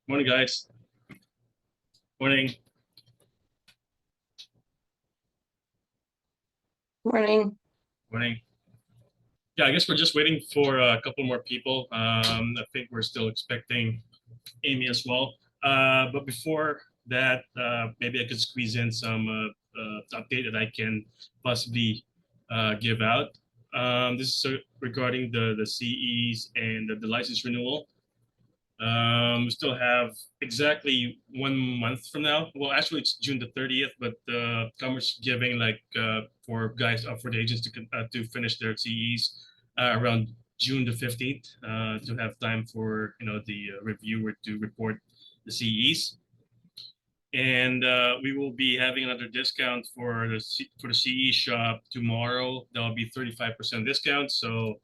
Morning, guys. Morning. Morning. Morning. Yeah, I guess we're just waiting for a couple more people. I think we're still expecting Amy as well. But before that, maybe I could squeeze in some update that I can possibly give out. This is regarding the CEs and the license renewal. We still have exactly 1 month from now. Well, actually, it's June the 30th, but Commerce giving for guys for the agents to finish their CEs around June the 15th to have time for the reviewer to report the CEs. And we will be having another discount for the CE shop tomorrow. That'll be 35% discount. So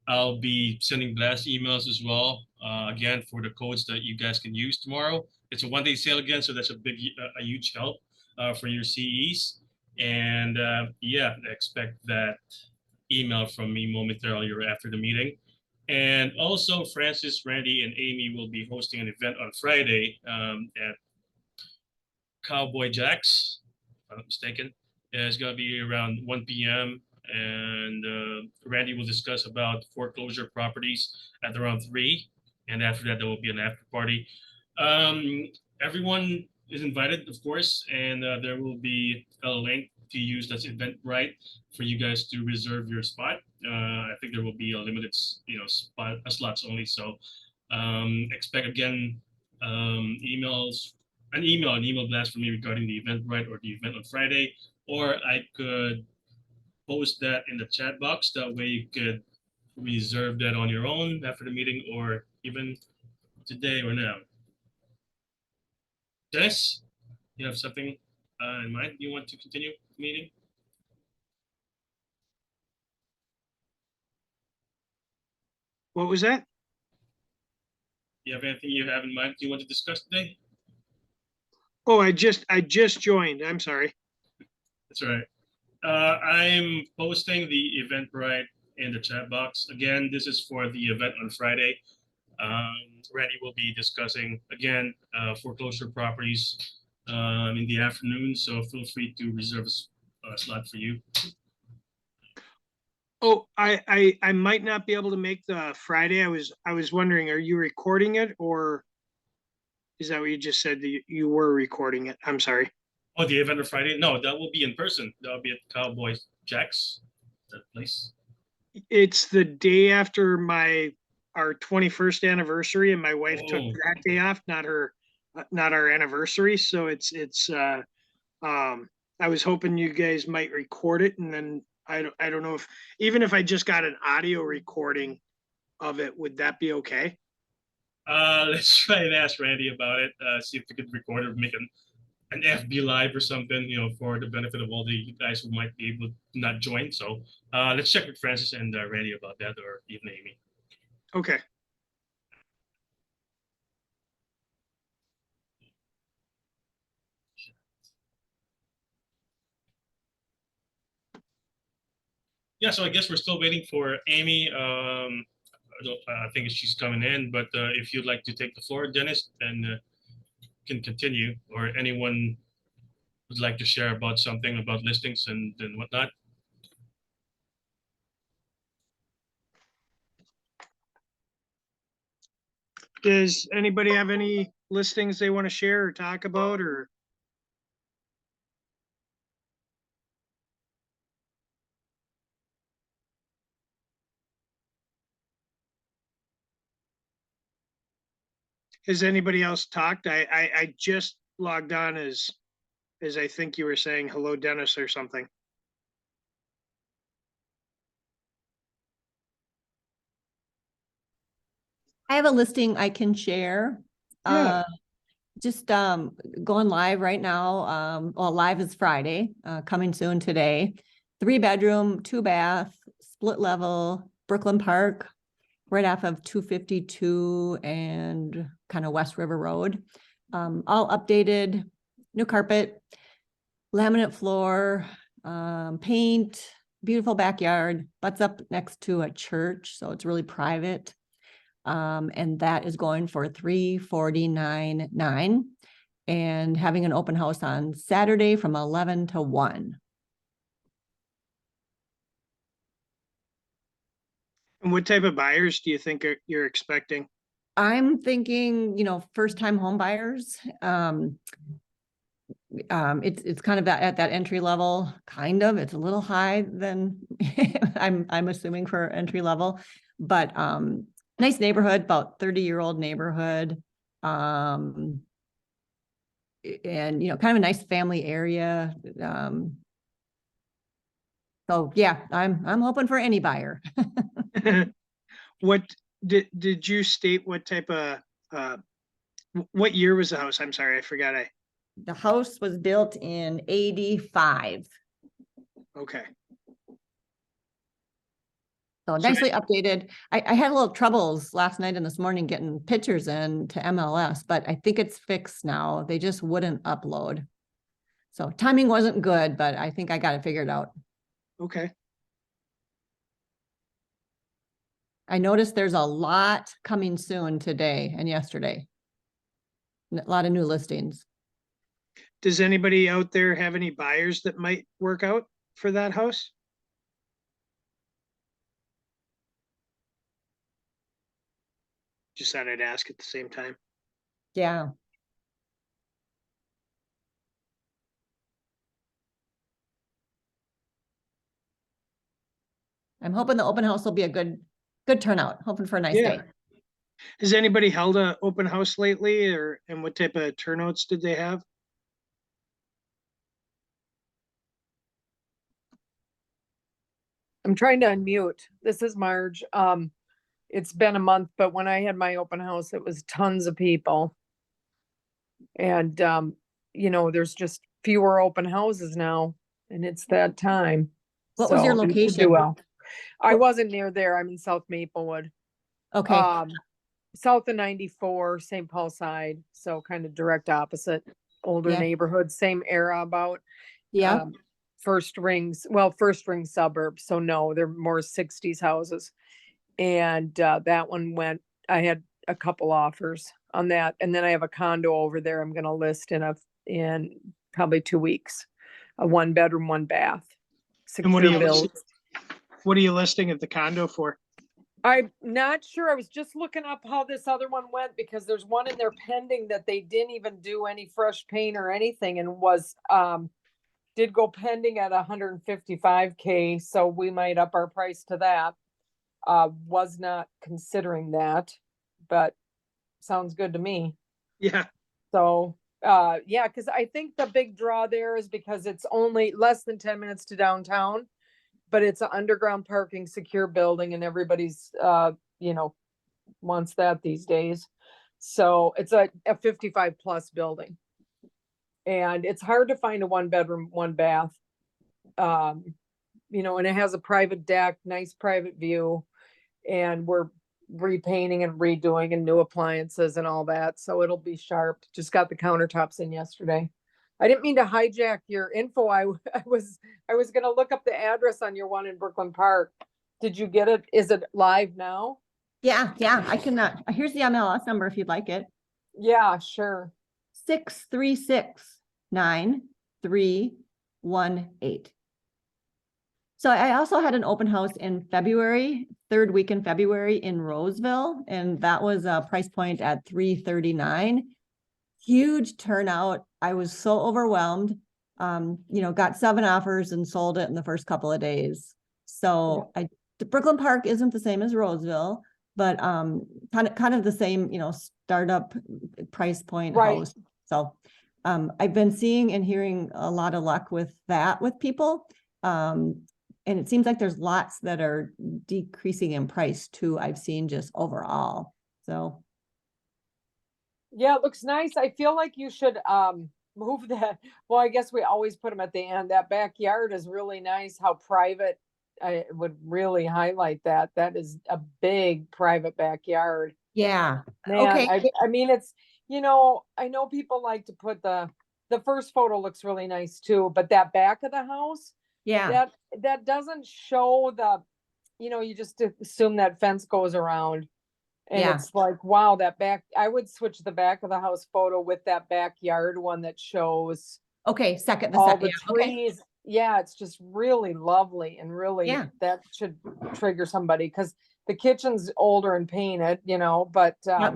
I'll be sending blast emails as well. Again, for the codes that you guys can use tomorrow. It's a 1-day sale again, so that's a huge help for your CEs. And yeah, expect that email from me momentarily or after the meeting. And also, Francis, Randy, and Amy will be hosting an event on Friday at Cowboy Jacks, if I'm not mistaken. It's going to be around 1 p.m. And Randy will discuss about foreclosure properties at around 3. And after that, there will be an after party. Um, Everyone is invited, of course, and there will be a link to use that's Eventbrite for you guys to reserve your spot. I think there will be a limited, slots only. So expect again emails an email blast from me regarding the Eventbrite or the event on Friday, or I could post that in the chat box. That way you could reserve that on your own after the meeting or even today or now. Dennis, you have something in mind you want to continue the meeting? What was that? You have anything you have in mind you want to discuss today? Oh, I just joined. I'm sorry. That's all right. I'm posting the Eventbrite in the chat box. Again, this is for the event on Friday. Randy will be discussing, again, foreclosure properties in the afternoon, so feel free to reserve a slot for you. Oh, I might not be able to make the Friday. I was wondering, are you recording it, or is that what you just said that you were recording it? I'm sorry. Oh, the event on Friday? No, that will be in person. That will be at Cowboy Jacks, that place. It's the day after our 21st anniversary, and my wife took Oh, that day off, not our anniversary. So I was hoping you guys might record it, and then I don't know if even if I just got an audio recording of it, would that be okay? let's try and ask Randy about it. See if we could record or make an FB live or something, for the benefit of all the guys who might be able to not join. So let's check with Francis and Randy about that, or even Amy. Okay. Yeah, so I guess we're still waiting for Amy. I think she's coming in, but if you'd like to take the floor, Dennis, then can continue, or anyone would like to share about something about listings and whatnot. Does anybody have any listings they want to share or talk about, or? Has anybody else talked? I just logged on as I think you were saying hello, Dennis, or something. I have a listing I can share. Yeah. Just going live right now. Well, live is Friday, coming soon today. 3-bedroom, 2-bath, split level, Brooklyn Park, right off of 252 and kind of West River Road. All updated, new carpet, laminate floor, paint, beautiful backyard, butts up next to a church, so it's really private. And that is going for $349,900 and having an open house on Saturday from 11 to 1. And what type of buyers do you think you're expecting? I'm thinking, first time home buyers. It's kind of at that entry level, kind of. It's a little high than I'm assuming for entry level, but nice neighborhood, about 30-year-old neighborhood. And kind of a nice family area. So yeah, I'm hoping for any buyer. What did you state what type of what year was the house? I'm sorry, I forgot. The house was built in 85. Okay. So nicely updated. I had a little troubles last night and this morning getting pictures in to MLS, but I think it's fixed now. They just wouldn't upload. So timing wasn't good, but I think I got it figured out. Okay. I noticed there's a lot coming soon today and yesterday. A lot of new listings. Does anybody out there have any buyers that might work out for that house? Just thought I'd ask at the same time. Yeah. I'm hoping the open house will be a good turnout. Hoping for a nice day. Has anybody held an open house lately, and what type of turnouts did they have? I'm trying to unmute. This is Marge. It's been a month, but when I had my open house, it was tons of people. And, there's just fewer open houses now, and it's that time. What was your So, we should do location? well. I wasn't near there. I'm in South Maplewood. Okay. South of 94, St. Paul side. So kind of direct opposite, older Yeah. neighborhood, same era about. Yeah. First ring suburbs. So no, they're more 60s houses. And that one I had a couple offers on that. And then I have a condo over there I'm going to list in probably 2 weeks. A 1-bedroom, 1-bath. And what are Secure you listing at the condo for? I'm not sure. I was just looking up how this other one went because there's one in there pending that they didn't even do any fresh paint or anything and did go pending at 155K. So we might up our price to that. Was not considering that, but sounds good to me. Yeah. So, yeah, because I think the big draw there is because it's only less than 10 minutes to downtown, but it's an underground parking secure building and everybody's, wants that these days. So it's a 55 plus building. And it's hard to find a 1-bedroom, 1-bath, and it has a private deck, nice private view, and we're repainting and redoing and new appliances and all that. So it'll be sharp. Just got the countertops in yesterday. I didn't mean to hijack your info. I was going to look up the address on your one in Brooklyn Park. Did you get it? Is it live now? Yeah. I can, here's the MLS number if you'd like it. Yeah, sure. 636-9318. So I also had an open house in February, third week in February in Roseville, and that was a price point at $339. Huge turnout. I was so overwhelmed. Got 7 offers and sold it in the first couple of days. So the Brooklyn Park isn't the same as Roseville, but kind of the same, startup price point house. So I've been seeing and hearing a lot of luck with that with people. And it seems like there's lots that are decreasing in price too. I've seen just overall. So. Yeah, it looks nice. I feel like you should move that. Well, I guess we always put them at the end. That backyard is really nice. How private. I would really highlight that. That is a big private backyard. Yeah. Man, okay. I mean, it's, I know people like to put the first photo looks really nice too, but that back of the house. Yeah. That doesn't show you just assume that fence goes around And Yeah. it's like, wow, I would switch the back of the house photo with that backyard one that shows Okay, second, the all second, the yeah, okay, trees. Yeah, it's just really lovely and really, Yeah. that should trigger somebody, because the kitchen's older and painted, but, Yep.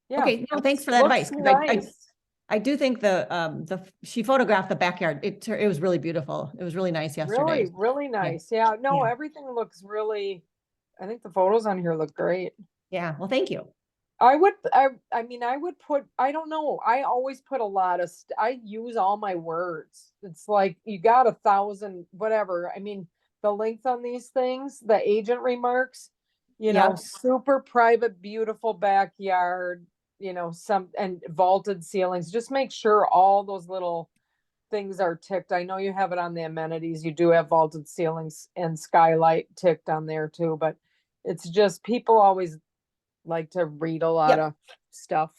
yeah. Okay, no, thanks it's- for that looks advice, 'cause I Nice. I do think she photographed the backyard. It was really beautiful. It was really nice yesterday. Really, really nice. Yeah, no, Yeah. everything looks really, I think the photos on here look great. Yeah, well, thank you. I mean, I would put, I don't know, I always put a lot of, I use all my words. It's like, you got 1,000, whatever. I mean, the length on these things, the agent remarks, Yeah. super private, beautiful backyard, and vaulted ceilings. Just make sure all those little things are ticked. I know you have it on the amenities. You do have vaulted ceilings and skylight ticked on there too, but it's just, people always like to read a lot Yep. of stuff.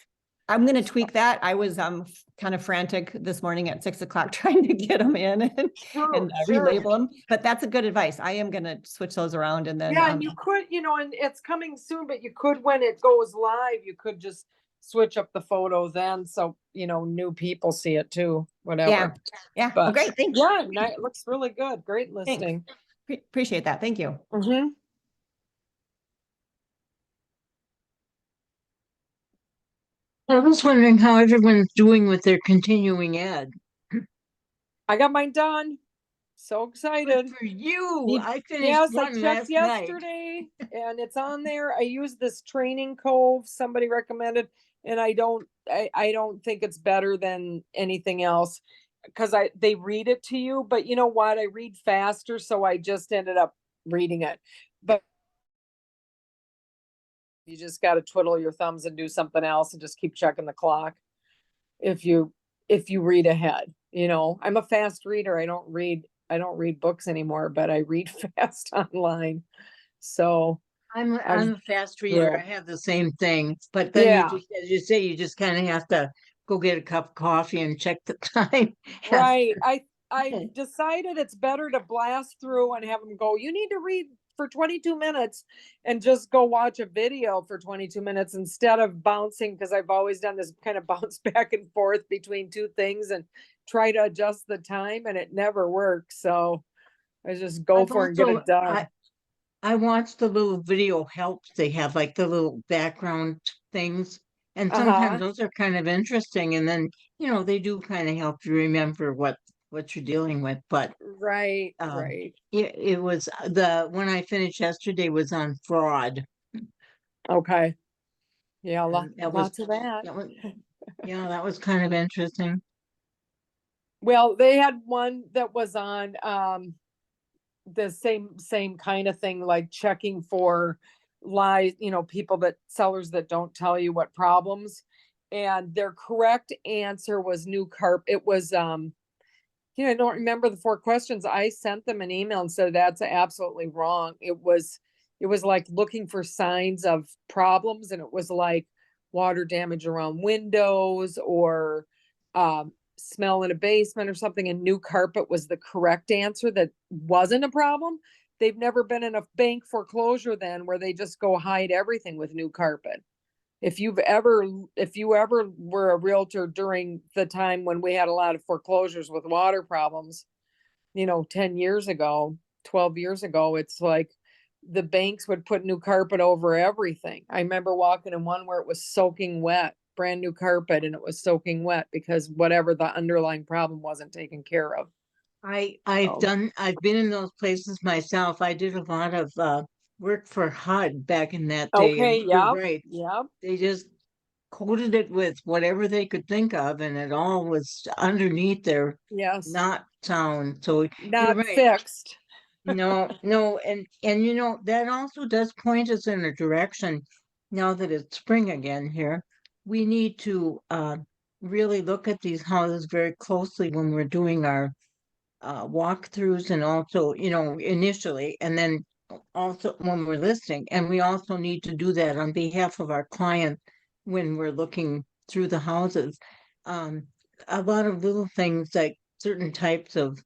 I'm gonna tweak that. I was kind of frantic this morning at 6 o'clock trying to get them in and Sure. relabel them, but that's a good advice. I am gonna switch those around and then. Yeah, and you could, and it's coming soon, but you could, when it goes live, you could just switch up the photo then, so, new people see it too, whatever. Yeah, yeah, well, But great, thanks. yeah, it looks really good. Great Thanks. listing. Appreciate that, thank you. Mhm. I was wondering how everyone's doing with their continuing ed. I got mine done. So excited. Good for you. Me- I finished Yes, I one checked last night. yesterday and it's on there. I used this training cove somebody recommended, and I don't think it's better than anything else, because they read it to you, but you know what? I read faster, so I just ended up reading it. But you just got to twiddle your thumbs and do something else and just keep checking the clock if you read ahead. I'm a fast reader. I don't read books anymore, but I read fast online. So I'm a fast reader. thrilled. I have the same thing, but then Yeah. you just, as you say, you just kind of have to go get a cup of coffee and check the time. Right. after. I decided it's better to blast through and have them go, you need to read for 22 minutes, and just go watch a video for 22 minutes instead of bouncing, because I've always done this kind of bounce back and forth between two things and try to adjust the time, and it never works. So I just go I've for it and get also- it done. I watched the little video helps they have, like the little background things. And sometimes those are kind of interesting. And then, they do kind of help you remember what you're dealing with. But Right. Right. it was the one I finished yesterday was on fraud. Okay. Yeah. And that Lots of that. That was kind of interesting. Well, they had one that was on the same kind of thing, like checking for lies, sellers that don't tell you what problems. And their correct answer was new carpet. It was I don't remember the 4 questions. I sent them an email and said that's absolutely wrong. It was like looking for signs of problems, and it was like water damage around windows, or smell in a basement or something, and new carpet was the correct answer. That wasn't a problem. They've never been in a bank foreclosure then, where they just go hide everything with new carpet. If you ever were a realtor during the time when we had a lot of foreclosures with water problems, 10 years ago, 12 years ago, it's like the banks would put new carpet over everything. I remember walking in one where it was soaking wet, brand new carpet, and it was soaking wet because whatever the underlying problem wasn't taken care of. I've been in those places myself. I did a lot of work for HUD back in that day. Okay, and you're yeah. right. Yeah. They just coated it with whatever they could think of, and it all was underneath there, Yes. not sound. So you're Not right. fixed. No, and that also does point us in a direction. Now that it's spring again here, we need to really look at these houses very closely when we're doing our walkthroughs, and also, initially, and then also when we're listing. And we also need to do that on behalf of our client when we're looking through the houses. A lot of little things, like certain types of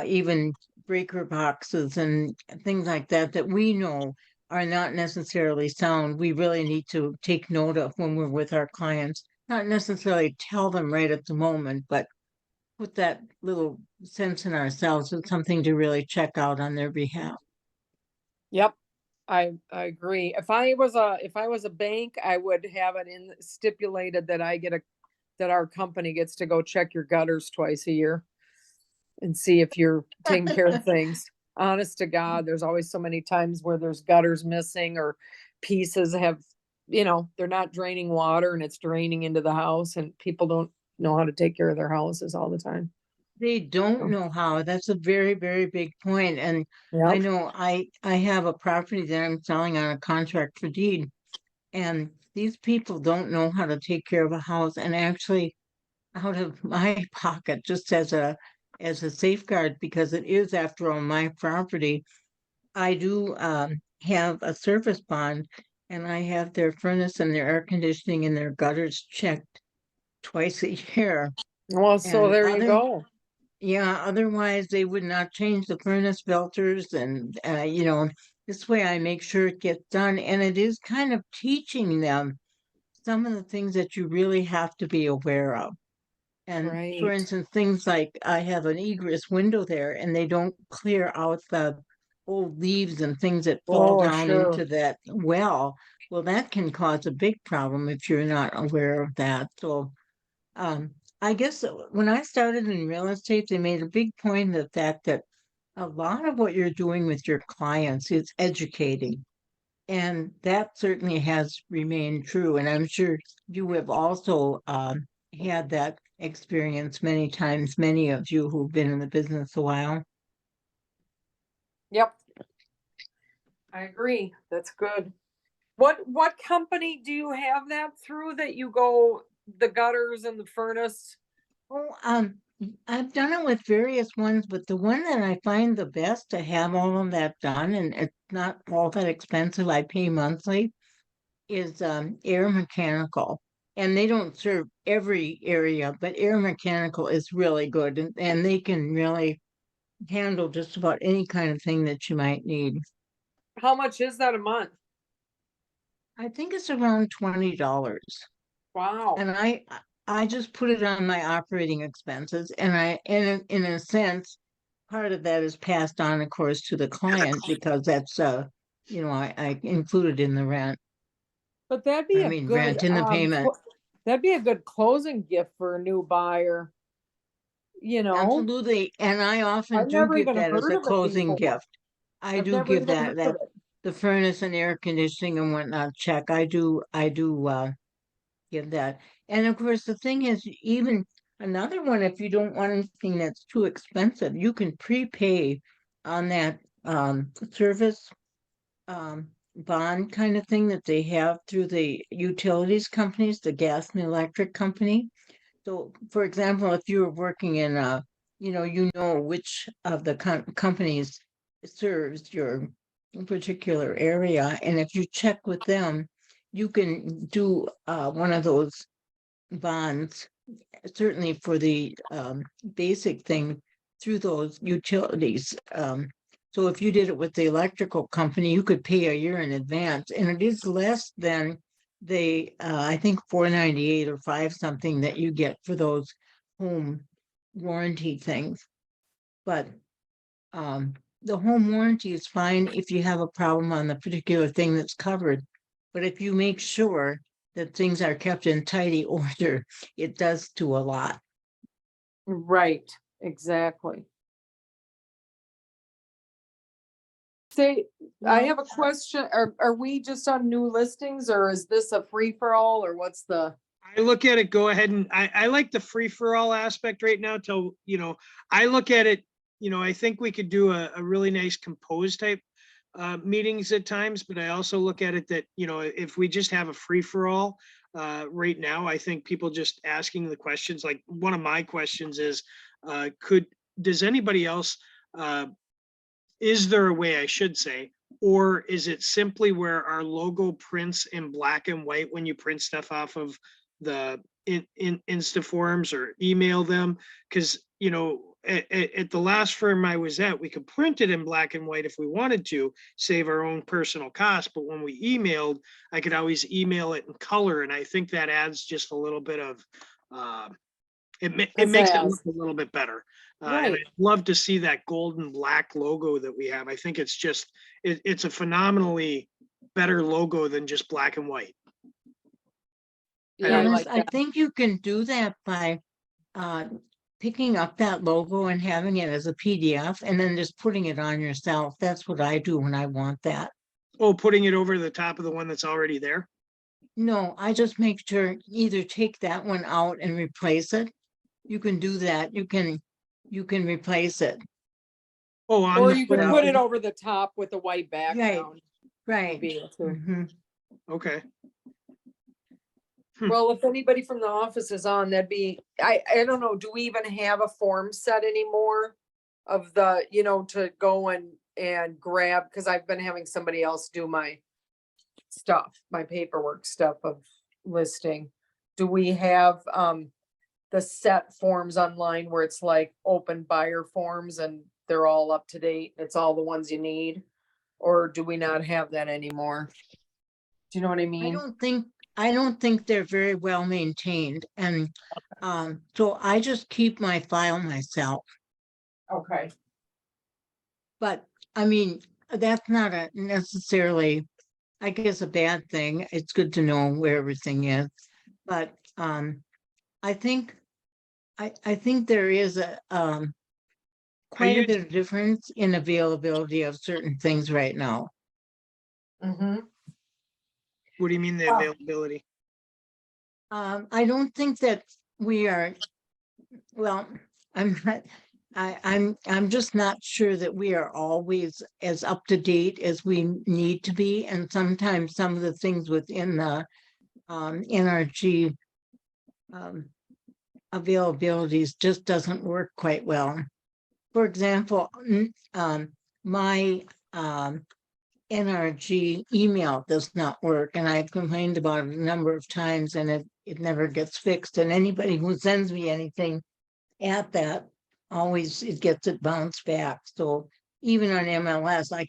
even breaker boxes and things like that we know are not necessarily sound, we really need to take note of when we're with our clients. Not necessarily tell them right at the moment, but put that little sense in ourselves. It's something to really check out on their behalf. Yep, I agree. If I was a bank, I would have it in stipulated that that our company gets to go check your gutters twice a year and see if you're taking care of things. Honest to God, there's always so many times where there's gutters missing or pieces have, they're not draining water and it's draining into the house and people don't know how to take care of their houses all the time. They don't know how. That's a very, very big point. And I Yep. know I have a property that I'm selling on a contract for deed. And these people don't know how to take care of a house. And actually, out of my pocket, just as a safeguard, because it is, after all, my property, I do have a service bond, and I have their furnace and their air conditioning and their gutters checked twice a year. Well, so And there you go. yeah, otherwise they would not change the furnace filters, and this way I make sure it gets done. And it is kind of teaching them some of the things that you really have to be aware of. And for Right. instance, things like I have an egress window there and they don't clear out the old leaves and things that fall Oh, down sure. into that well. Well, that can cause a big problem if you're not aware of that. So I guess when I started in real estate, they made a big point of the fact that a lot of what you're doing with your clients is educating. And that certainly has remained true. And I'm sure you have also had that experience many times, many of you who've been in the business a while. Yep. I agree. That's good. What company do you have that through that you go the gutters and the furnace? Oh, I've done it with various ones, but the one that I find the best to have all of that done, and it's not all that expensive, I pay monthly, is Air Mechanical. And they don't serve every area, but Air Mechanical is really good, and they can really handle just about any kind of thing that you might need. How much is that a month? I think it's around $20. Wow. And I just put it on my operating expenses, and in a sense, part of that is passed on, of course, to the client, because that's I included in the rent. But that'd be I a mean, good rent in the payment. that'd be a good closing gift for a new buyer. Absolutely. And I often I've do never give even that as heard a of it closing before. gift. I I've do never give even heard that of it. the furnace and air conditioning and whatnot check. I do give that. And of course, the thing is, even another one, if you don't want anything that's too expensive, you can prepay on that service bond kind of thing that they have through the utilities companies, the gas and electric company. So, for example, if you were working in you know which of the companies serves your particular area, and if you check with them, you can do one of those bonds, certainly for the basic thing through those utilities. So if you did it with the electrical company, you could pay a year in advance, and it is less than I think $4.98 or $5 something that you get for those home warranty things. But the home warranty is fine if you have a problem on the particular thing that's covered. But if you make sure that things are kept in tidy order, it does do a lot. Right, exactly. Say, I have a question. Are we just on new listings or is this a free for all or what's the? I look at it, go ahead, and I like the free for all aspect right now till, I look at it, I think we could do a really nice composed type meetings at times, but I also look at it that, if we just have a free for all right now, I think people just asking the questions, like one of my questions is, does anybody else, is there a way, I should say, or is it simply where our logo prints in black and white when you print stuff off of the in Insta forums or email them? Because at the last firm I was at, we could print it in black and white if we wanted to, save our own personal cost. But when we emailed, I could always email it in color. And I think that adds just a little bit of, it makes it look Pizzazz. a little bit better. And Right. I'd love to see that golden black logo that we have. I think it's just, it's a phenomenally better logo than just black and white. Yeah, I Dennis, like I that. think you can do that by picking up that logo and having it as a PDF and then just putting it on yourself. That's what I do when I want that. Oh, putting it over the top of the one that's already there? No, I just make sure either take that one out and replace it. You can do that. You can replace it. Oh, on Or the you could front. put it over the top with a white background. Right. Be able to. Mhm. Okay. Well, if anybody from the office is on, that'd be, I don't know, do we even have a form set anymore? Of the, to go and grab, because I've been having somebody else do my stuff, my paperwork stuff of listing. Do we have the set forms online where it's like open buyer forms and they're all up to date? It's all the ones you need? Or do we not have that anymore? Do you know what I mean? I don't think they're very well maintained. And so I just keep my file myself. Okay. But I mean, that's not a necessarily, I guess, a bad thing. It's good to know where everything is. But I think there is a quite you- a bit of difference in availability of certain things right now. Mm-hmm. What do you mean the Oh. availability? I don't think that we are, well, I'm not, I'm just not sure that we are always as up to date as we need to be. And sometimes some of the things within the NRG availabilities just doesn't work quite well. For example, my NRG email does not work, and I've complained about it a number of times, and it never gets fixed. And anybody who sends me anything at that, always it gets it bounced back. So even on MLS, I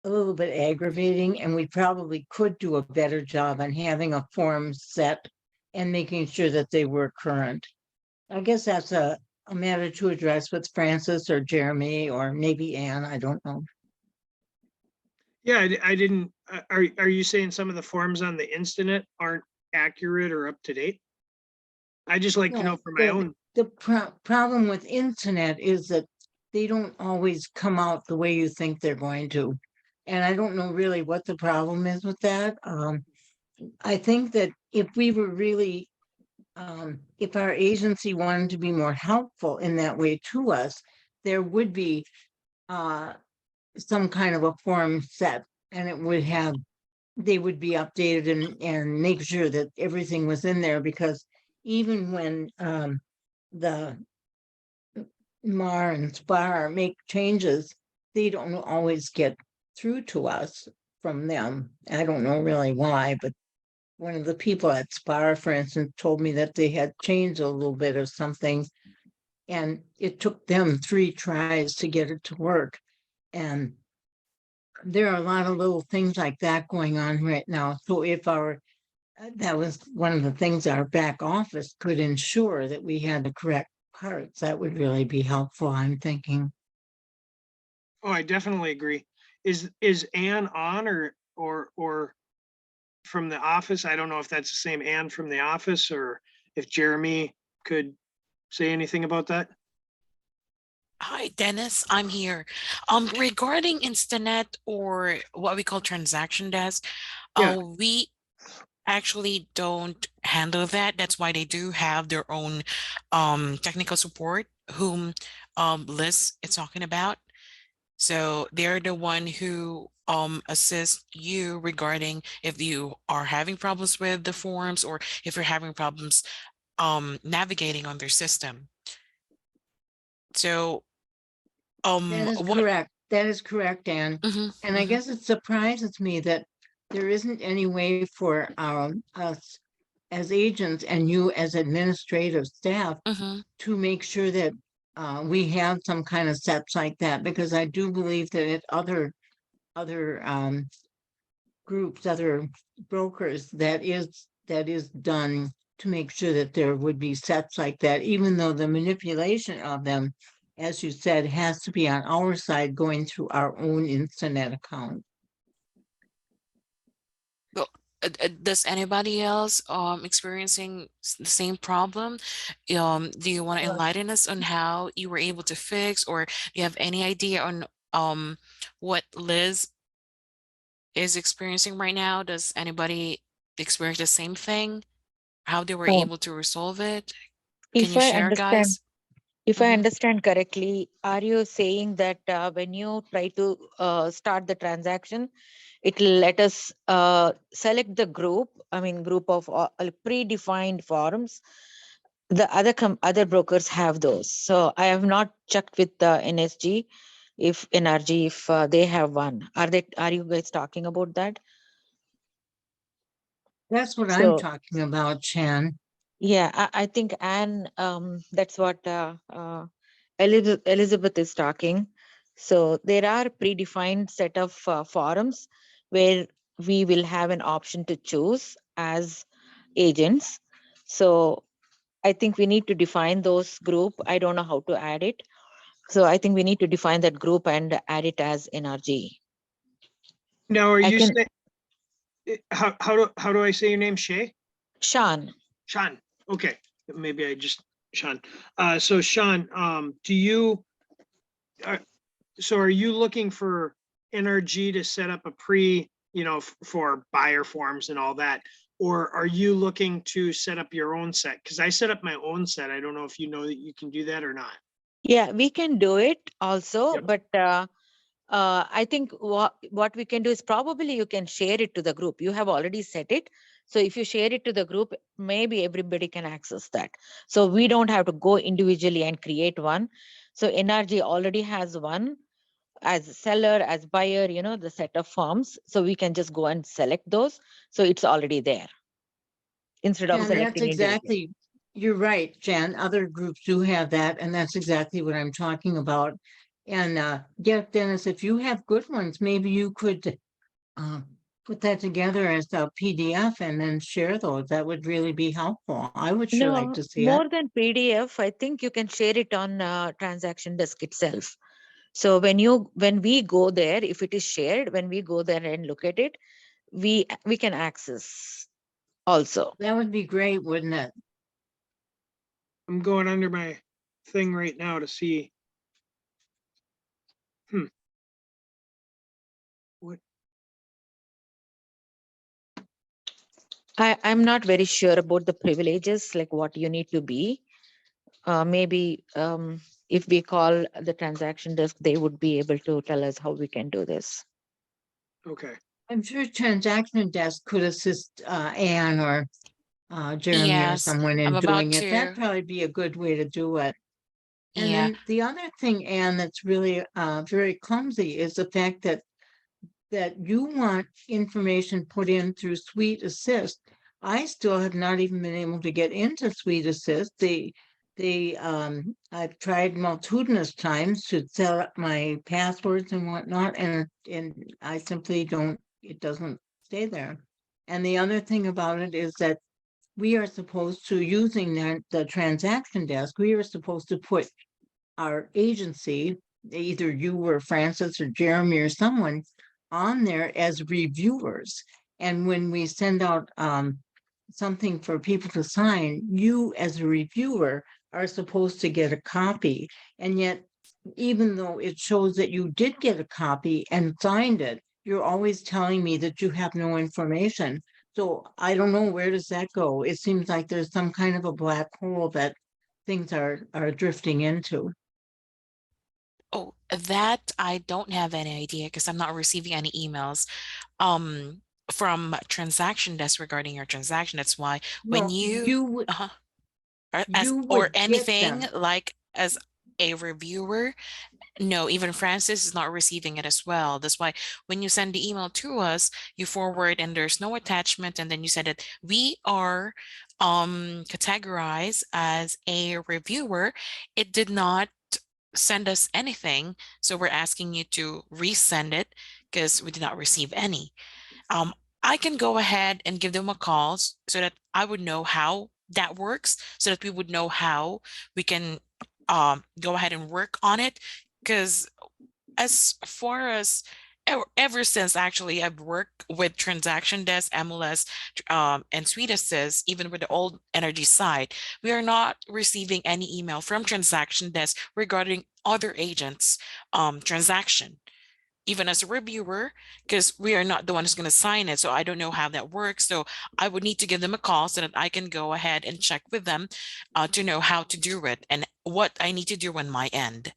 a little bit aggravating, and we probably could do a better job on having a form set and making sure that they were current. I guess that's a matter to address with Francis or Jeremy or maybe Ann, I don't know. Yeah, I didn't, are you saying some of the forms on the Instanet aren't accurate or up to date? I just like to No, know for my own, The problem with internet is that they don't always come out the way you think they're going to. And I don't know really what the problem is with that. I think that if we were really, if our agency wanted to be more helpful in that way to us, there would be some kind of a form set, and it would have, they would be updated and make sure that everything was in there, because even when the MAR and SPAR make changes, they don't always get through to us from them. I don't know really why, but one of the people at SPAR, for instance, told me that they had changed a little bit or something, and it took them 3 tries to get it to work. And there are a lot of little things like that going on right now. So if that was one of the things our back office could ensure, that we had the correct parts, that would really be helpful, I'm thinking. oh, I definitely agree. Is Ann on or from the office? I don't know if that's the same Ann from the office or if Jeremy could say anything about that. Hi, Dennis. I'm here. Regarding Instanet or what we call transaction desk, Yeah. we actually don't handle that. That's why they do have their own technical support, whom Liz is talking about. So they're the one who assist you regarding if you are having problems with the forms or if you're having problems navigating on their system. So That is what correct. That is correct, Ann. Mhm, And I mhm. guess it surprises me that there isn't any way for us as agents and you as administrative staff Mm-hmm. to make sure that we have some kind of sets like that, because I do believe that at other groups, other brokers, that is done to make sure that there would be sets like that, even though the manipulation of them, as you said, has to be on our side going through our own Instinet account. Well, does anybody else experiencing the same problem? Do you want to enlighten us on how you were able to fix, or do you have any idea on what Liz is experiencing right now? Does anybody experience the same thing? How they were Oh, able to resolve it? Can if you I share, understand, guys? if I Mhm. understand correctly, are you saying that when you try to start the transaction, it will let us select the group, I mean, group of predefined forms. The other brokers have those. So I have not checked with the NSG, if NRG, if they have one. Are you guys talking about that? That's what I'm So talking about, Chan. yeah, I think Anne, that's what Elizabeth is talking. So there are predefined set of forums where we will have an option to choose as agents. So I think we need to define those group. I don't know how to add it. So I think we need to define that group and add it as NRG. Now, are I you can, saying, how do I say your name? Shay? Sean, Sean, okay, maybe I just, Sean. So Sean, do you, so are you looking for NRG to set up a for buyer forms and all that? Or are you looking to set up your own set? Because I set up my own set. I don't know if you know that you can do that or not. yeah, we can do it also, Yep. but I think what we can do is probably you can share it to the group. You have already set it. So if you share it to the group, maybe everybody can access that. So we don't have to go individually and create one. So NRG already has one as seller, as buyer, the set of forms. So we can just go and select those. So it's already there instead of And that's selecting individual. exactly, you're right, Jan. Other groups do have that, and that's exactly what I'm talking about. And yeah, Dennis, if you have good ones, maybe you could put that together as a PDF and then share those. That would really be helpful. I would sure like No, to see it. more than PDF, I think you can share it on transaction desk itself. So when we go there, if it is shared, when we go there and look at it, we can access also. That would be great, wouldn't it? I'm going under my thing right now to see. What, I'm not very sure about the privileges, like what you need to be. Maybe if we call the transaction desk, they would be able to tell us how we can do this. okay. I'm sure transaction desk could assist Anne or Jeremy or Yes, someone I'm in about doing it. That'd to. probably be a good way to do it. And Yeah. then the other thing, Anne, that's really very clumsy is the fact that you want information put in through Suite Assist. I still have not even been able to get into Suite Assist. I've tried multitudinous times to set up my passwords and whatnot, and I simply don't, it doesn't stay there. And the other thing about it is that we are supposed to, using the transaction desk, we are supposed to put our agency, either you or Francis or Jeremy or someone, on there as reviewers. And when we send out something for people to sign, you as a reviewer are supposed to get a copy. And yet, even though it shows that you did get a copy and signed it, you're always telling me that you have no information. So I don't know, where does that go? It seems like there's some kind of a black hole that things are drifting into. Oh, that I don't have any idea because I'm not receiving any emails from transaction desk regarding your transaction. That's why when No, you uh or as you or would get anything them. like as a reviewer, No, even Francis is not receiving it as well. That's why when you send the email to us, you forward and there's no attachment, and then you said that we are categorized as a reviewer. It did not send us anything, so we're asking you to resend it because we did not receive any. Um, I can go ahead and give them a call so that I would know how that works, so that we would know how we can go ahead and work on it. Because as far as ever since actually I've worked with transaction desk, MLS, and Suite Assist, even with the old NRG side, we are not receiving any email from transaction desk regarding other agents transaction, even as a reviewer, because we are not the one who's going to sign it. So I don't know how that works. So I would need to give them a call so that I can go ahead and check with them to know how to do it and what I need to do on my end.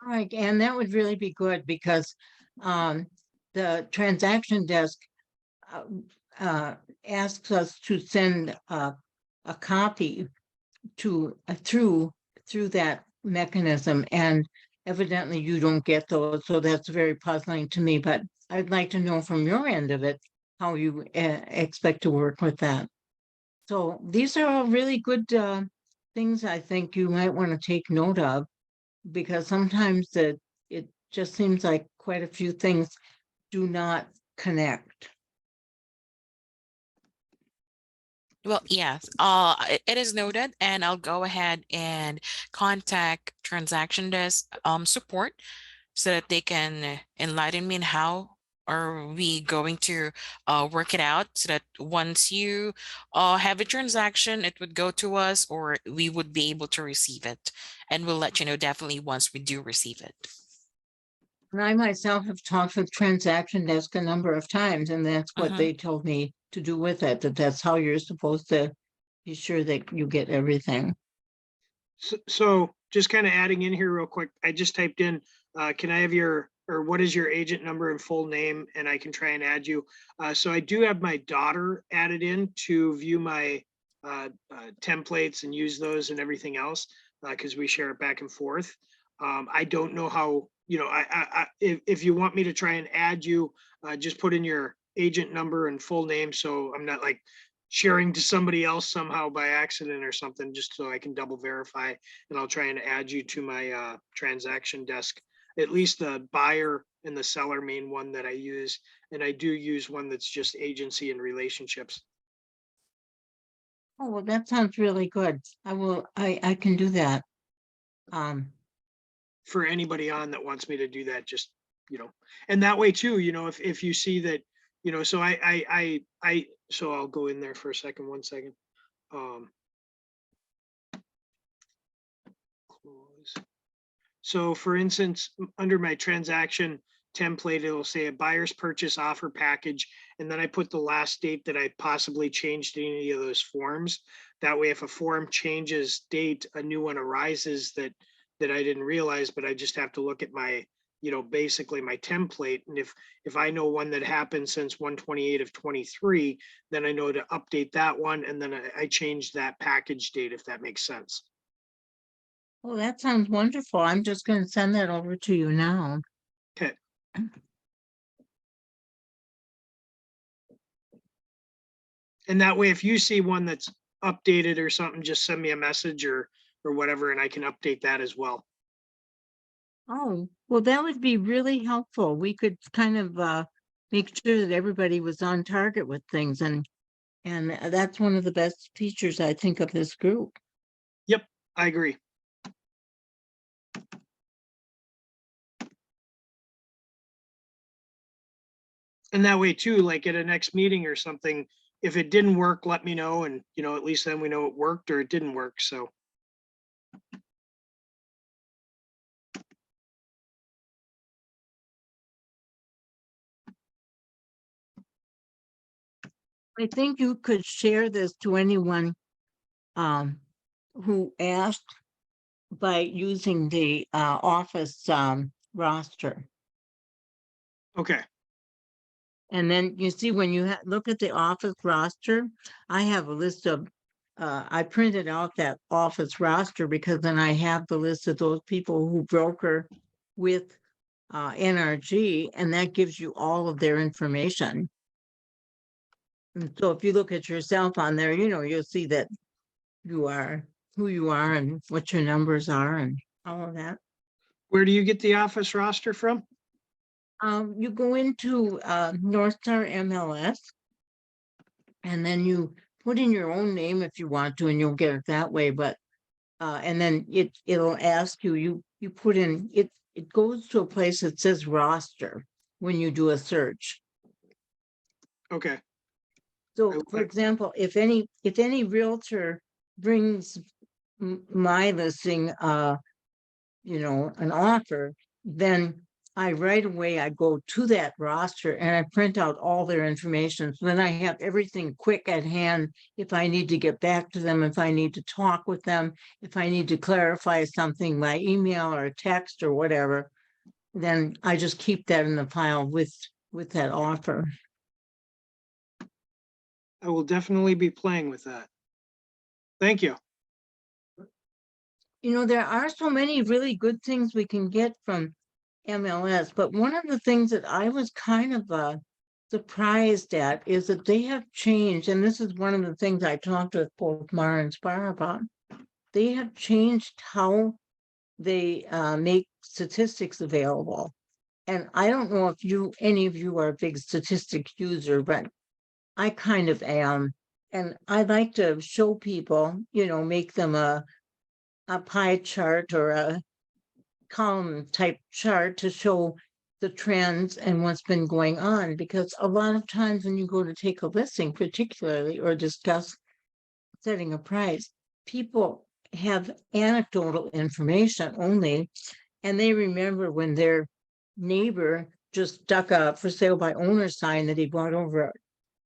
All right, and that would really be good because the transaction desk uh, asks us to send a copy to through that mechanism, and evidently you don't get those, so that's very puzzling to me. But I'd like to know from your end of it how you expect to work with that. So these are all really good things I think you might want to take note of, because sometimes it just seems like quite a few things do not connect. Well, yes, it is noted, and I'll go ahead and contact transaction desk support so that they can enlighten me in how are we going to work it out, so that once you have a transaction, it would go to us, or we would be able to receive it, and we'll let you know definitely once we do receive it. And I myself have talked with transaction desk a number of times, and that's what Mhm. they told me to do with it, that's how you're supposed to be sure that you get everything. So just kind of adding in here real quick, I just typed in, can I have or what is your agent number and full name? And I can try and add you. So I do have my daughter added in to view my templates and use those and everything else, because we share it back and forth. I don't know how, if you want me to try and add you, just put in your agent number and full name, so I'm not like sharing to somebody else somehow by accident or something, just so I can double verify. And I'll try and add you to my transaction desk, at least the buyer and the seller main one that I use. And I do use one that's just agency and relationships. Oh, well, that sounds really good. I can do that. For anybody on that wants me to do that, just, and that way too, if you see that, so I'll go in there for a second, 1 second. Close. So for instance, under my transaction template, it'll say a buyer's purchase offer package. And then I put the last date that I possibly changed any of those forms. That way, if a form changes date, a new one arises that I didn't realize, but I just have to look at my, basically my template. And if I know one that happened since 1/28 of 23, then I know to update that one. And then I change that package date, if that makes sense. Oh, that sounds wonderful. I'm just going to send that over to you now. Okay. And that way, if you see one that's updated or something, just send me a message or whatever, and I can update that as well. Oh, well, that would be really helpful. We could kind of make sure that everybody was on target with things, and that's one of the best features, I think, of this group. Yep, I agree. And that way too, like at a next meeting or something, if it didn't work, let me know, and at least then we know it worked or it didn't work. So I think you could share this to anyone who asked by using the office roster. okay. And then you see when you look at the office roster, I have a list of I printed out that office roster because then I have the list of those people who broker with NRG, and that gives you all of their information. And so if you look at yourself on there, you'll see that you are who you are and what your numbers are and all of that. Where do you get the office roster from? You go into North Star MLS, and then you put in your own name if you want to, and you'll get it that way. But and then it'll ask you put in it. It goes to a place that says roster when you do a search. Okay, So, Okay. for example, if any realtor brings my listing, an offer, then I right away, I go to that roster and I print out all their information. So then I have everything quick at hand. If I need to get back to them, if I need to talk with them, if I need to clarify something by email or text or whatever, then I just keep that in the file with that offer. I will definitely be playing with that. Thank you. There are so many really good things we can get from MLS, but one of the things that I was kind of surprised at is that they have changed, and this is one of the things I talked with both Mara and Spar about. They have changed how they make statistics available. And I don't know if any of you are a big statistic user, but I kind of am. And I like to show people, make them a pie chart or a column type chart to show the trends and what's been going on, because a lot of times when you go to take a listing, particularly, or discuss setting a price, people have anecdotal information only, and they remember when their neighbor just stuck a for sale by owner sign that he bought over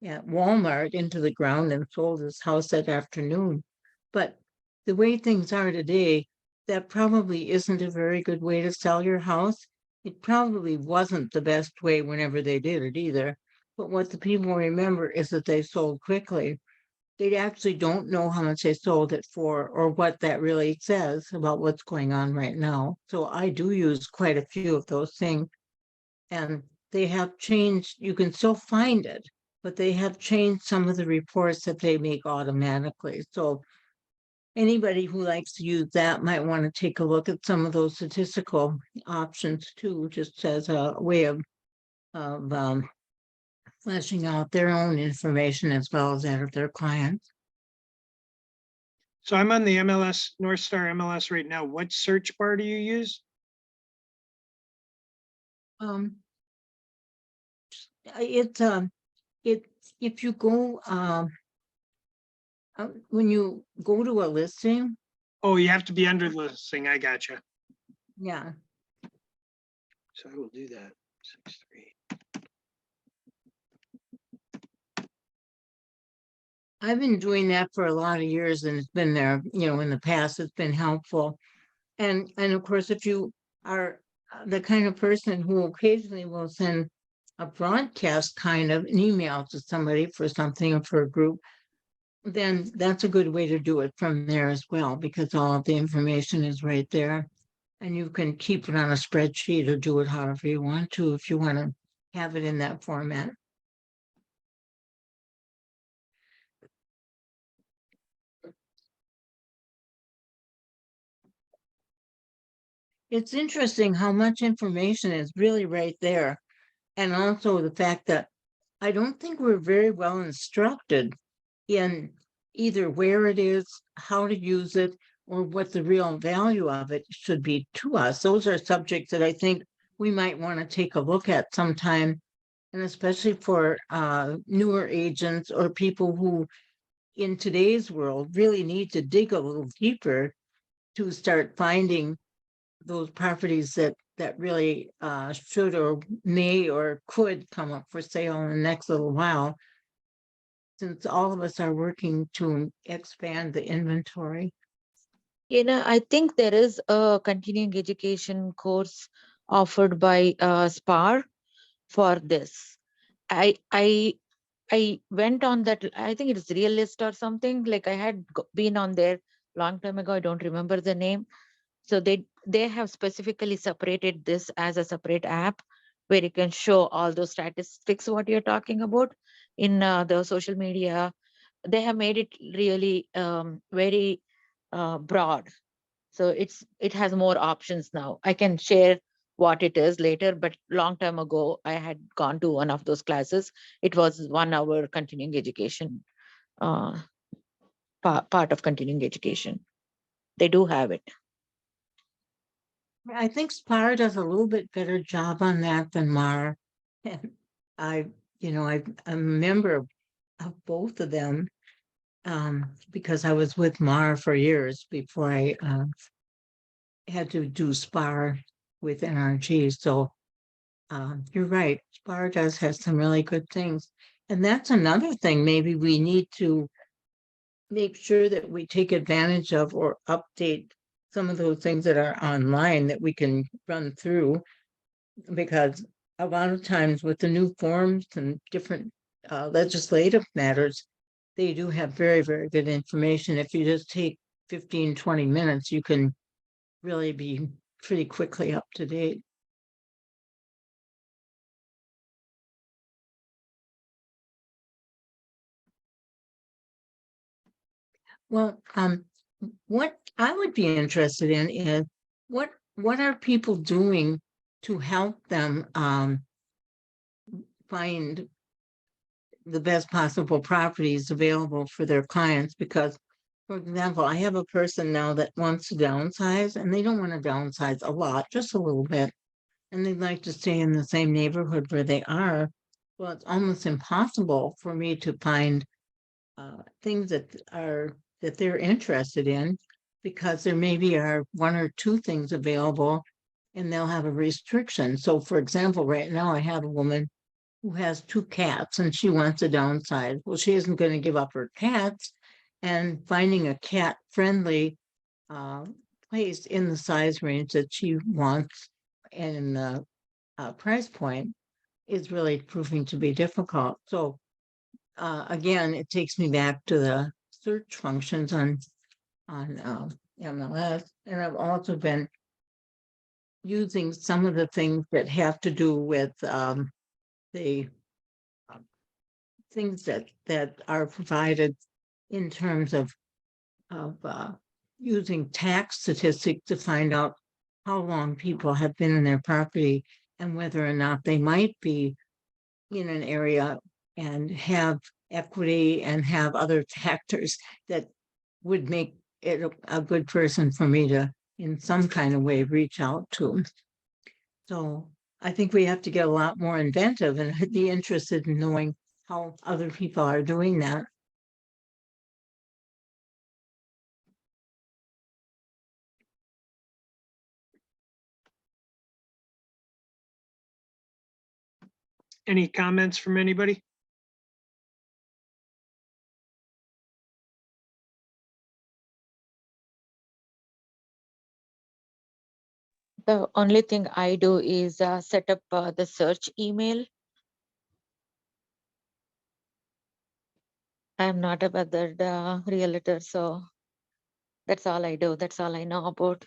at Walmart into the ground and sold his house that afternoon. But the way things are today, that probably isn't a very good way to sell your house. It probably wasn't the best way whenever they did it either. But what the people remember is that they sold quickly. They actually don't know how much they sold it for or what that really says about what's going on right now. So I do use quite a few of those things. And they have changed, you can still find it, but they have changed some of the reports that they make automatically. So anybody who likes to use that might want to take a look at some of those statistical options too, just as a way of fleshing out their own information as well as that of their clients. So I'm on the MLS, North Star MLS right now. What search bar do you use? If you go when you go to a listing, Oh, you have to be under the listing. I gotcha. yeah, So I will do that. 6-3. I've been doing that for a lot of years, and it's been there, in the past, it's been helpful. And of course, if you are the kind of person who occasionally will send a broadcast kind of an email to somebody for something or for a group, then that's a good way to do it from there as well, because all of the information is right there. And you can keep it on a spreadsheet or do it however you want to, if you want to have it in that format. It's interesting how much information is really right there. And also the fact that I don't think we're very well instructed in either where it is, how to use it, or what the real value of it should be to us. Those are subjects that I think we might want to take a look at sometime, and especially for newer agents or people who in today's world really need to dig a little deeper to start finding those properties that really should or may or could come up for sale in the next little while, since all of us are working to expand the inventory. I think there is a continuing education course offered by SPAR for this. I I went on that, I think it's Real List or something, like I had been on there long time ago, I don't remember the name. So they have specifically separated this as a separate app where you can show all those statistics, what you're talking about in the social media. They have made it really very broad. So it has more options now. I can share what it is later, but long time ago, I had gone to one of those classes. It was 1 hour continuing education, uh, part of continuing education. They do have it. I think Spar does a little bit better job on that than Mar. And I, I'm a member of both of them, because I was with Mar for years before I had to do Spar with NRG. So you're right, Spar does have some really good things. And that's another thing maybe we need to make sure that we take advantage of or update some of those things that are online that we can run through, because a lot of times with the new forms and different legislative matters, they do have very, very good information. If you just take 15, 20 minutes, you can really be pretty quickly up to date. Well, what I would be interested in is what are people doing to help them find the best possible properties available for their clients? Because, for example, I have a person now that wants to downsize, and they don't want to downsize a lot, just a little bit, and they'd like to stay in the same neighborhood where they are. Well, it's almost impossible for me to find things that they're interested in, because there maybe are one or two things available and they'll have a restriction. So for example, right now I have a woman who has 2 cats and she wants to downsize. Well, she isn't going to give up her cats, and finding a cat friendly place in the size range that she wants and the price point is really proving to be difficult. So again, it takes me back to the search functions on MLS, and I've also been using some of the things that have to do with the things that are provided in terms of using tax statistics to find out how long people have been in their property and whether or not they might be in an area and have equity and have other factors that would make it a good person for me to, in some kind of way, reach out to. So I think we have to get a lot more inventive, and I'd be interested in knowing how other people are doing that. Any comments from anybody? The only thing I do is set up the search email. I'm not a weathered realtor, so that's all I do. That's all I know about.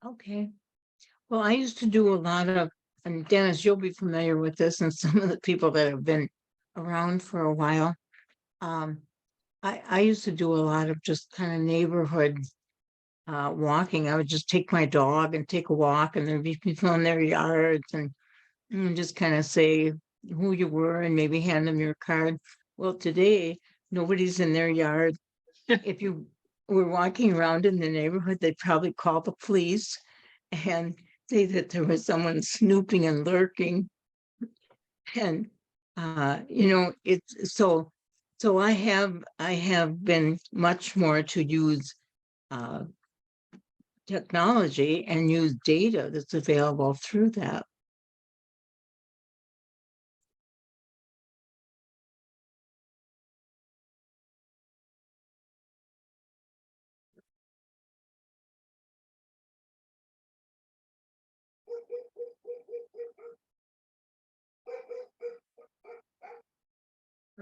Okay. Well, I used to do a lot of, and Dennis, you'll be familiar with this, and some of the people that have been around for a while. I used to do a lot of just kind of neighborhood walking. I would just take my dog and take a walk, and there'd be people in their yards, and just kind of say who you were and maybe hand them your card. Well, today, nobody's in their yard. If you were walking around in the neighborhood, they'd probably call the police and say that there was someone snooping and lurking. And it's so I have been much more to use technology and use data that's available through that.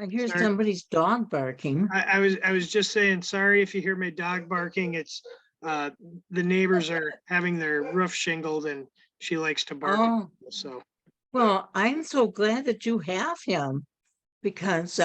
I hear Sorry. somebody's dog barking. I was just saying, sorry if you hear my dog barking. It's, the neighbors are having their roof shingled and she likes to bark. Oh, So, well, I'm so glad that you have him because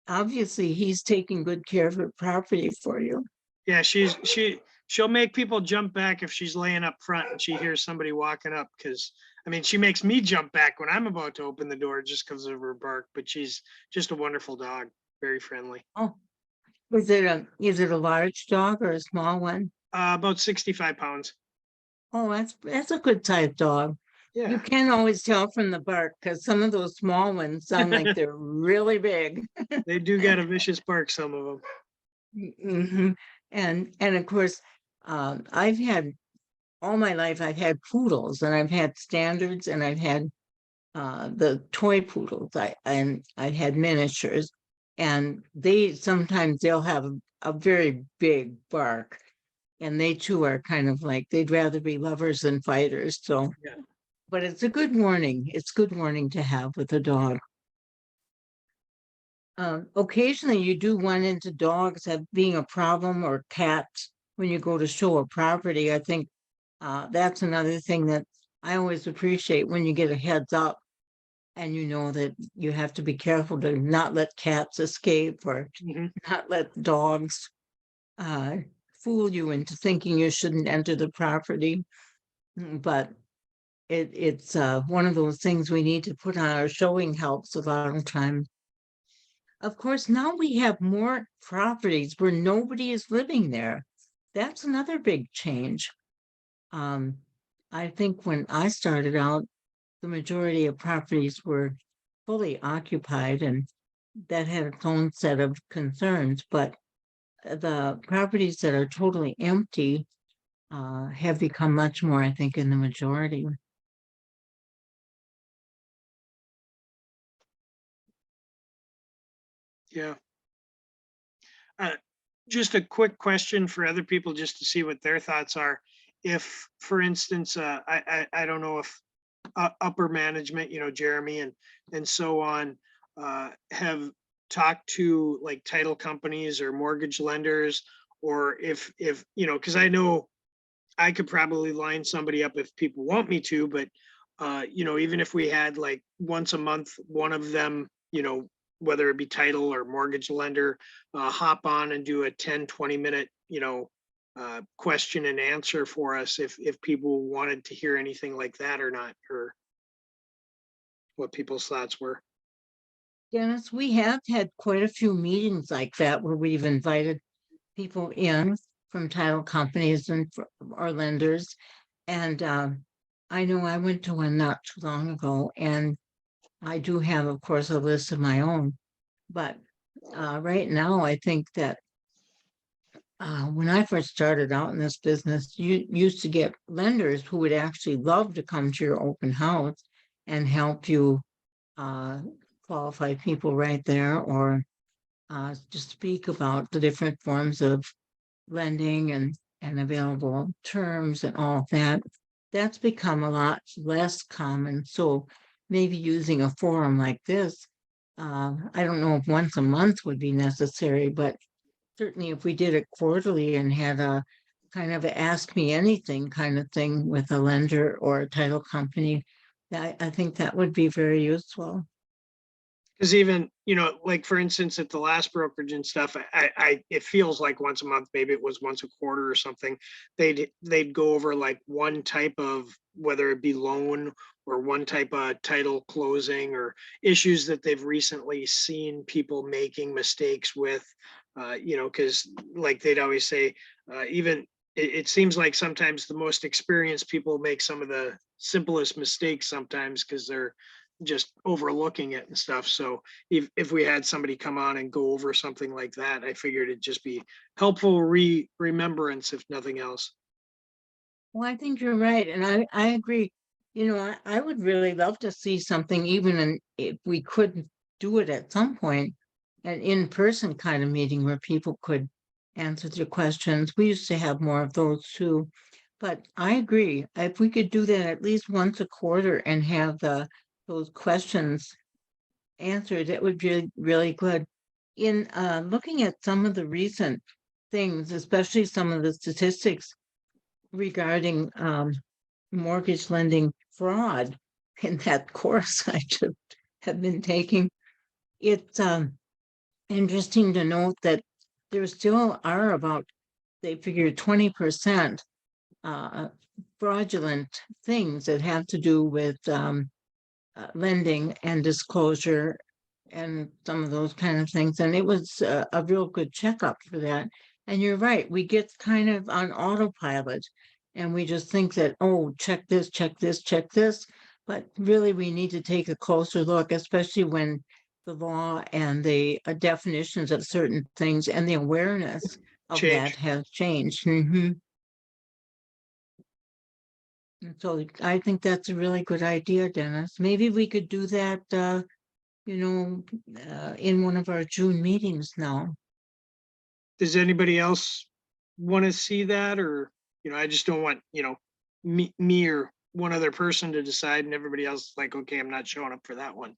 obviously he's taking good care of the property for you. yeah, she'll make people jump back if she's laying up front and she hears somebody walking up. Cause I mean, she makes me jump back when I'm about to open the door just because of her bark, but she's just a wonderful dog, very friendly. Oh, is it a large dog or a small one? About 65 pounds. Oh, that's a good type dog. You Yeah. can't always tell from the bark because some of those small ones sound like they're really big. They do got a vicious bark, some of them. Mhm. And of course, I've had all my life, I've had poodles and I've had standards and I've had the toy poodles. I've had miniatures, and they'll have a very big bark, and they too are kind of like they'd rather be lovers than fighters. So, Yeah. but it's a good warning. It's good warning to have with a dog. Occasionally you do run into dogs have being a problem or cats when you go to show a property. I think that's another thing that I always appreciate when you get a heads up and you know that you have to be careful to not let cats escape or Mhm. not let dogs uh, fool you into thinking you shouldn't enter the property. But it's one of those things we need to put on our showing helps a lot of time. Of course, now we have more properties where nobody is living there. That's another big change. Um, I think when I started out, the majority of properties were fully occupied, and that had its own set of concerns, but the properties that are totally empty have become much more, I think, in the majority. Yeah. Just a quick question for other people, just to see what their thoughts are. If, for instance, I don't know if upper management, Jeremy and so on, have talked to like title companies or mortgage lenders, or if, because I know I could probably line somebody up if people want me to, but even if we had like once a month, one of them, whether it be title or mortgage lender, hop on and do a 10-20 minute, question and answer for us if people wanted to hear anything like that or not, or what people's thoughts were. Dennis, we have had quite a few meetings like that where we've invited people in from title companies and or lenders. And I know I went to one not too long ago, and I do have, of course, a list of my own. But right now, I think that when I first started out in this business, you used to get lenders who would actually love to come to your open house and help you qualify people right there, or just speak about the different forms of lending and available terms and all of that. That's become a lot less common. So maybe using a forum like this, I don't know if once a month would be necessary, but certainly if we did it quarterly and had a kind of a ask me anything kind of thing with a lender or a title company, I think that would be very useful. Because even, like for instance, at the last brokerage and stuff, it feels like once a month, maybe it was once a quarter or something. They'd go over like one type of, whether it be loan or one type of title closing or issues that they've recently seen people making mistakes with, because like they'd always say, even it seems like sometimes the most experienced people make some of the simplest mistakes sometimes because they're just overlooking it and stuff. So if we had somebody come on and go over something like that, I figured it'd just be helpful remembrance, if nothing else. Well, I think you're right. And I agree. I would really love to see something, even if we couldn't do it at some point, an in-person kind of meeting where people could answer their questions. We used to have more of those too. But I agree. If we could do that at least once a quarter and have those questions answered, that would be really good. In looking at some of the recent things, especially some of the statistics regarding mortgage lending fraud in that course I just have been taking, it's interesting to note that there still are about, they figure 20% fraudulent things that have to do with lending and disclosure and some of those kind of things. And it was a real good checkup for that. And you're right, we get kind of on autopilot and we just think that, oh, check this, check this, check this. But really, we need to take a closer look, especially when the law and the definitions of certain things and the awareness of that Change. has changed. And so I think that's a really good idea, Dennis. Maybe we could do that, in one of our June meetings now. Does anybody else want to see that? Or, I just don't want, me or one other person to decide and everybody else is like, okay, I'm not showing up for that one.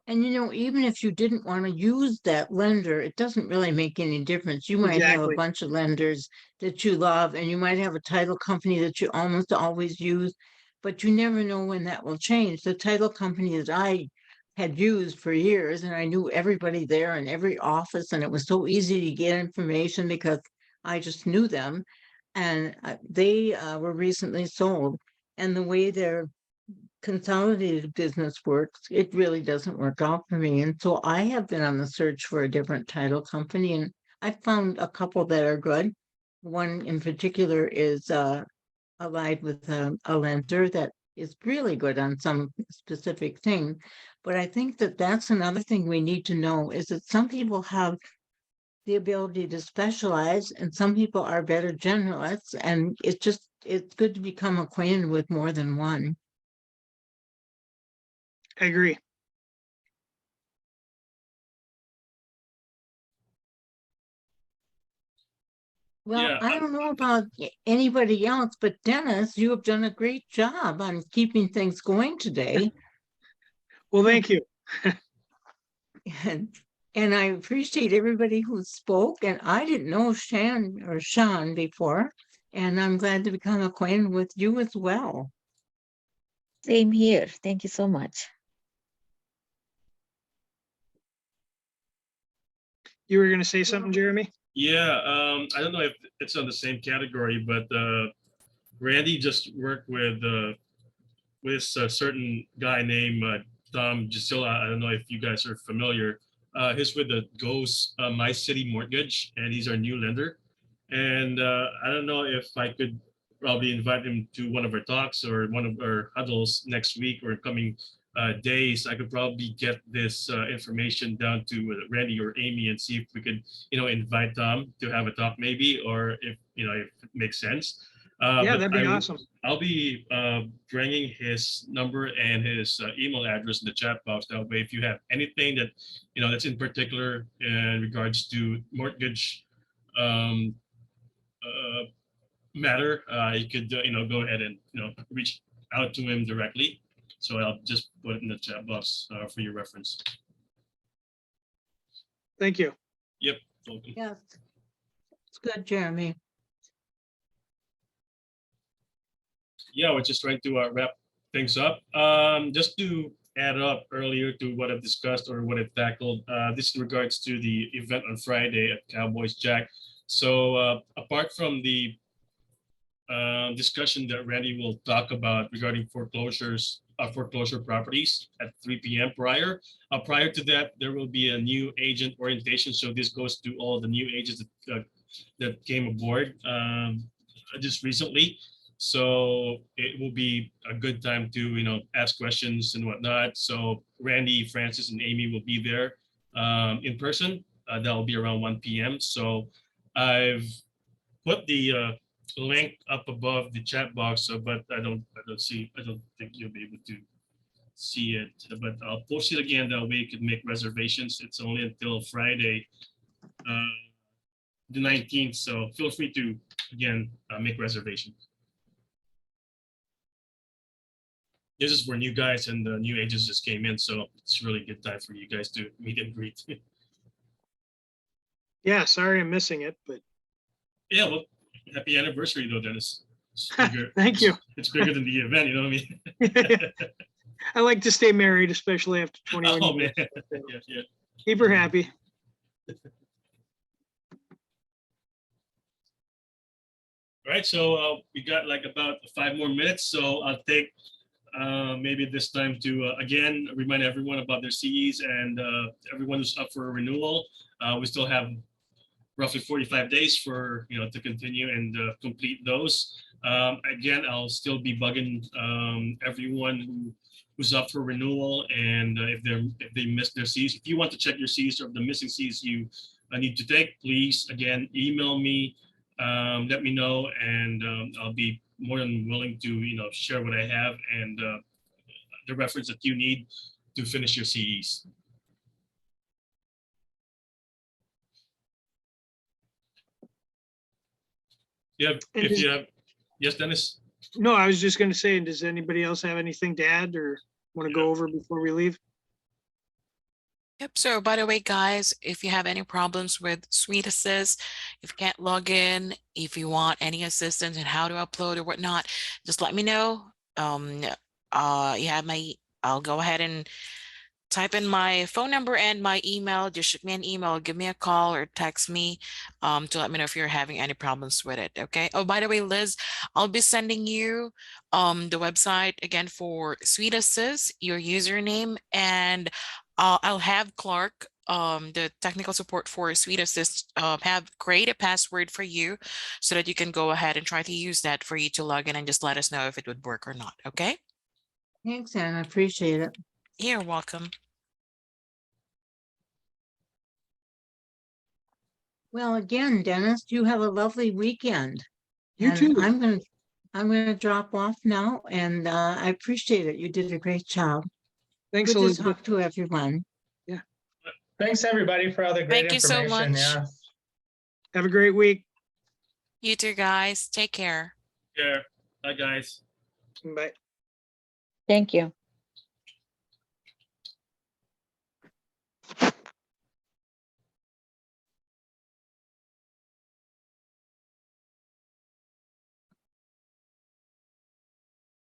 And even if you didn't want to use that lender, it doesn't really make any difference. You might have a Exactly. bunch of lenders that you love, and you might have a title company that you almost always use, but you never know when that will change. The title company that I had used for years, and I knew everybody there in every office, and it was so easy to get information because I just knew them. And they were recently sold. And the way their consolidated business works, it really doesn't work out for me. And so I have been on the search for a different title company, and I found a couple that are good. One in particular is allied with a lender that is really good on some specific thing. But I think that that's another thing we need to know, is that some people have the ability to specialize and some people are better generalists, and it's good to become acquainted with more than one. I agree. Well, Yeah, I don't know about anybody else, but Dennis, you have done a great job on keeping things going today. Well, thank you. And, and I appreciate everybody who spoke, and I didn't know Sean before, and I'm glad to become acquainted with you as well. Same here. Thank you so much. You were going to say something, Jeremy? yeah. I don't know if it's on the same category, but Randy just worked with a certain guy named Tom Gisela. I don't know if you guys are familiar. He's with the Ghost My City Mortgage, and he's our new lender. And I don't know if I could probably invite him to one of our talks or one of our huddles next week or coming days. I could probably get this information down to Randy or Amy and see if we could, invite Tom to have a talk maybe, or if it makes sense. Yeah, But that'd be awesome. I'll be bringing his number and his email address in the chat box. That way, if you have anything that that's in particular in regards to mortgage matter, you could go ahead and reach out to him directly. So I'll just put it in the chat box for your reference. Thank you. Yep. Welcome. Yes, it's good, Jeremy. Yeah, we're just trying to wrap things up. Just to add up earlier to what I've discussed or what I've tackled, this in regards to the event on Friday at Cowboys Jack. So apart from the discussion that Randy will talk about regarding foreclosure properties at 3 p.m. Prior to that, there will be a new agent orientation. So this goes to all the new agents that came aboard just recently. So it will be a good time to ask questions and whatnot. So Randy, Francis, and Amy will be there in person. That will be around 1 p.m. So I've put the link up above the chat box, but I don't think you'll be able to see it, but I'll post it again. That way you can make reservations. It's only until Friday, the 19th. So feel free to, again, make reservations. this is for new guys and the new agents just came in, so it's a really good time for you guys to meet and greet. Yeah, sorry I'm missing it, but Yeah, well, happy anniversary though, Dennis. It's bigger. thank you. It's bigger than the event, you know what I mean? I like to stay married, especially after 21 Oh years. man, yeah, yeah. Keep her happy. All right, so we got like about 5 more minutes, so I'll take maybe this time to again remind everyone about their CEs and everyone who's up for a renewal. We still have roughly 45 days for to continue and complete those. Again, I'll still be bugging everyone who's up for renewal, and if they missed their Cs. If you want to check your Cs or the missing Cs you need to take, please again email me. Let me know, and I'll be more than willing to share what I have and the reference that you need to finish your CEs. Yeah, And if you have, yes, Dennis. No, I was just gonna say, does anybody else have anything to add or want to go over before we leave? Yep. So by the way, guys, if you have any problems with Suite Assist, if you can't log in, if you want any assistance in how to upload or whatnot, just let me know. You have I'll go ahead and type in my phone number and my email. Just shoot me an email, give me a call or text me to let me know if you're having any problems with it. Okay. Oh, by the way, Liz, I'll be sending you the website again for Suite Assist, your username, and I'll have Clark, the technical support for Suite Assist, create a password for you so that you can go ahead and try to use that for you to log in and just let us know if it would work or not. Okay. Thanks, Anne. I appreciate it. You're welcome. Well, again, Dennis, you have a lovely weekend. You And too. I'm gonna drop off now, and I appreciate it. You did a great job. Thanks, Good to Elizabeth. talk to everyone. Thanks, everybody, for all the great Thank you so information. much. Yeah. Have a great week. You too, guys. Take care. Yeah. Bye, guys. Bye. Thank you.